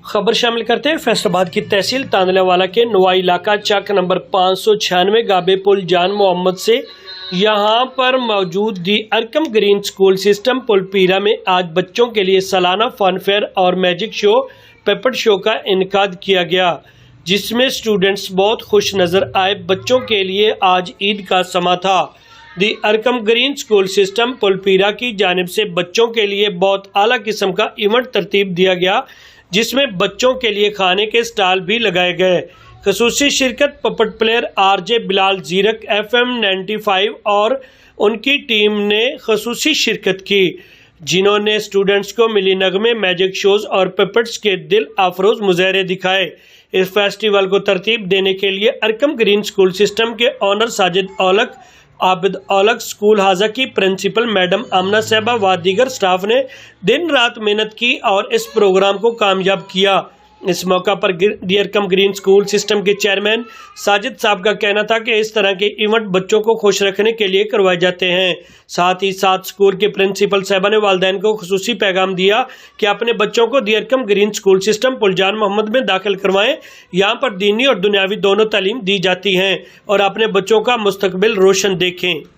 خبر شامل کرتے ہیں فیصل آباد کی تحصیل تاندلے والا کے نوائی علاقہ چک نمبر 596 گابے پل جان محمد سے۔ یہاں پر موجود دی ارکم گرین اسکول سسٹم پل پیرا میں آج بچوں کے لیے سالانہ فن فیئر اور میجک شو پیپٹ شو کا انعقاد کیا گیا، جس میں اسٹوڈنٹس بہت خوش نظر آئے۔ بچوں کے لیے آج عید کا سماں تھا۔ دی ارکم گرین اسکول سسٹم پل پیرا کی جانب سے بچوں کے لیے بہت اعلیٰ قسم کا ایونٹ ترتیب دیا گیا، جس میں بچوں کے لیے کھانے کے سٹال بھی لگائے گئے۔ خصوصی شرکت پپٹ پلیئر آر جے بلال زیرک FM 95 اور ان کی ٹیم نے خصوصی شرکت کی، جنہوں نے اسٹوڈنٹس کو ملی نغمے، میجک شوز اور پپٹس کے دل افروز مظاہرے دکھائے۔ اس فیسٹیول کو ترتیب دینے کے لیے ارکم گرین اسکول سسٹم کے آنر ساجد اولک، عابد اولک، اسکول حاضہ کی پرنسپل میڈم آمنہ صاحبہ و دیگر سٹاف نے دن رات محنت کی اور اس پروگرام کو کامیاب کیا۔ اس موقع پر دی ارکم گرین اسکول سسٹم کے چیئرمین ساجد صاحب کا کہنا تھا کہ اس طرح کے ایونٹ بچوں کو خوش رکھنے کے لیے کروائے جاتے ہیں۔ ساتھ ہی ساتھ اسکول کے پرنسپل صاحبہ نے والدین کو خصوصی پیغام دیا کہ اپنے بچوں کو دی ارکم گرین اسکول سسٹم پل جان محمد میں داخل کروائیں۔ یہاں پر دینی اور دنیاوی دونوں تعلیم دی جاتی ہیں اور اپنے بچوں کا مستقبل روشن دیکھیں۔